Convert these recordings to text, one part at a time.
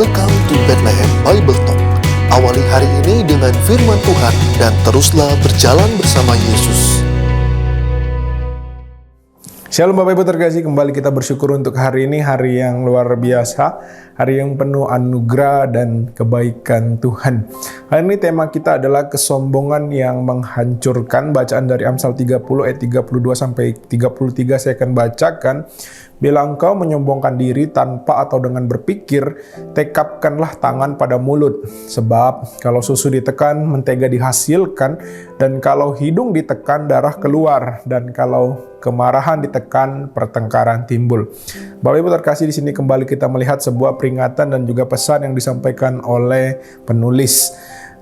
Welcome to Bethlehem Bible Talk. Awali hari ini dengan firman Tuhan dan teruslah berjalan bersama Yesus. Shalom Bapak Ibu terkasih, kembali kita bersyukur untuk hari ini, hari yang luar biasa, hari yang penuh anugerah dan kebaikan Tuhan. Hari ini tema kita adalah kesombongan yang menghancurkan. Bacaan dari Amsal 30 ayat 32 sampai 33 saya akan bacakan. Bila engkau menyombongkan diri tanpa atau dengan berpikir, tekapkanlah tangan pada mulut. Sebab kalau susu ditekan, mentega dihasilkan, dan kalau hidung ditekan, darah keluar, dan kalau kemarahan ditekan, pertengkaran timbul. Bapak Ibu terkasih, di sini kembali kita melihat sebuah peringatan dan juga pesan yang disampaikan oleh penulis.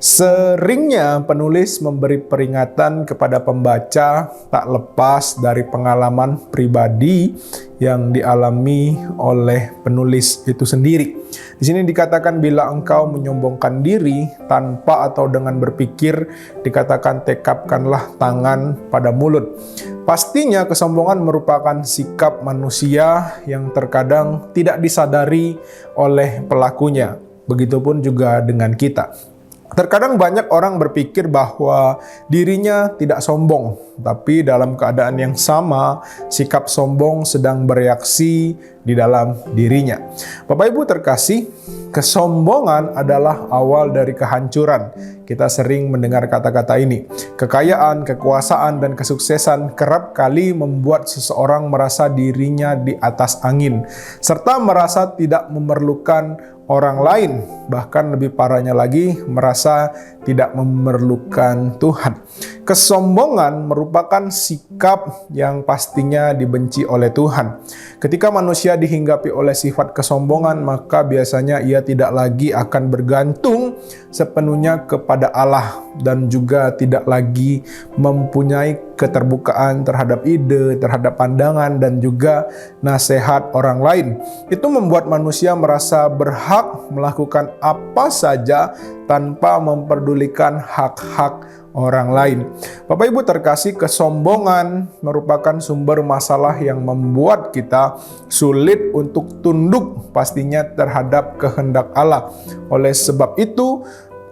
Seringnya penulis memberi peringatan kepada pembaca tak lepas dari pengalaman pribadi yang dialami oleh penulis itu sendiri. Di sini dikatakan bila engkau menyombongkan diri tanpa atau dengan berpikir, dikatakan tekapkanlah tangan pada mulut. Pastinya kesombongan merupakan sikap manusia yang terkadang tidak disadari oleh pelakunya. Begitupun juga dengan kita. Terkadang banyak orang berpikir bahwa dirinya tidak sombong, tapi dalam keadaan yang sama, sikap sombong sedang bereaksi di dalam dirinya. Bapak Ibu terkasih, kesombongan adalah awal dari kehancuran. Kita sering mendengar kata-kata ini. Kekayaan, kekuasaan, dan kesuksesan kerap kali membuat seseorang merasa dirinya di atas angin, serta merasa tidak memerlukan orang lain, bahkan lebih parahnya lagi, merasa tidak memerlukan Tuhan. Kesombongan merupakan sikap yang pastinya dibenci oleh Tuhan. Ketika manusia dihinggapi oleh sifat kesombongan, maka biasanya ia tidak lagi akan bergantung sepenuhnya kepada Allah dan juga tidak lagi mempunyai keterbukaan terhadap ide, terhadap pandangan, dan juga nasihat orang lain. Itu membuat manusia merasa berhak melakukan apa saja tanpa memperdulikan hak-hak orang lain. Bapak Ibu terkasih, kesombongan merupakan sumber masalah yang membuat kita sulit untuk tunduk pastinya terhadap kehendak Allah. Oleh sebab itu,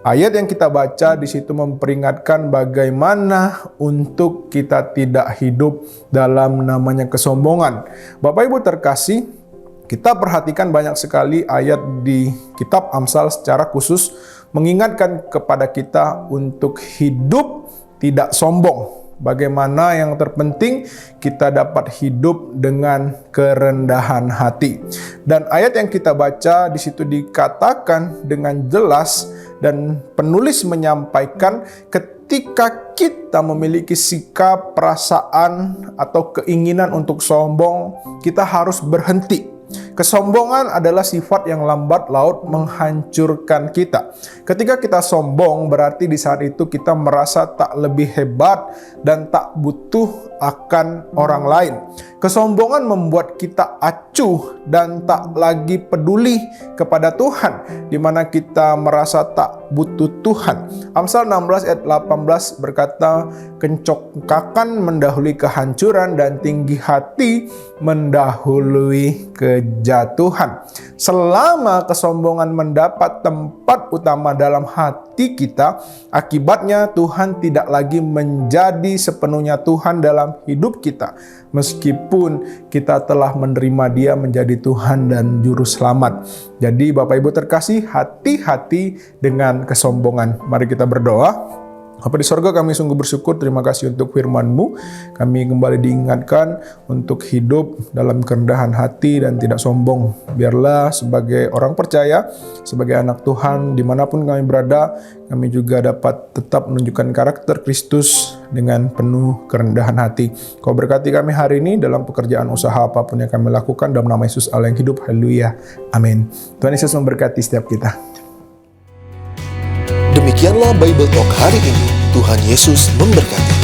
ayat yang kita baca di situ memperingatkan bagaimana untuk kita tidak hidup dalam namanya kesombongan. Bapak Ibu terkasih, kita perhatikan banyak sekali ayat di kitab Amsal secara khusus mengingatkan kepada kita untuk hidup tidak sombong. Bagaimana yang terpenting kita dapat hidup dengan kerendahan hati. Dan ayat yang kita baca di situ dikatakan dengan jelas dan penulis menyampaikan ketika kita memiliki sikap, perasaan, atau keinginan untuk sombong, kita harus berhenti. Kesombongan adalah sifat yang lambat laut menghancurkan kita. Ketika kita sombong, berarti di saat itu kita merasa tak lebih hebat dan tak butuh akan orang lain. Kesombongan membuat kita acuh dan tak lagi peduli kepada Tuhan, di mana kita merasa tak butuh Tuhan. Amsal 16 ayat 18 berkata, kencongkakan mendahului kehancuran dan tinggi hati mendahului kejatuhan. Selama kesombongan mendapat tempat utama dalam hati kita, akibatnya Tuhan tidak lagi menjadi sepenuhnya Tuhan dalam hidup kita. Meskipun kita telah menerima Dia menjadi Tuhan dan Juru Selamat. Jadi Bapak Ibu terkasih, hati-hati dengan kesombongan. Mari kita berdoa. Bapa di sorga, kami sungguh bersyukur, terima kasih untuk firman-Mu. Kami kembali diingatkan untuk hidup dalam kerendahan hati dan tidak sombong. Biarlah sebagai orang percaya, sebagai anak Tuhan, dimanapun kami berada, kami juga dapat tetap menunjukkan karakter Kristus dengan penuh kerendahan hati. Kau berkati kami hari ini dalam pekerjaan usaha apapun yang kami lakukan, dalam nama Yesus Allah yang hidup. Haleluya. Amin. Tuhan Yesus memberkati setiap kita. Demikianlah Bible Talk hari ini. Tuhan Yesus memberkati.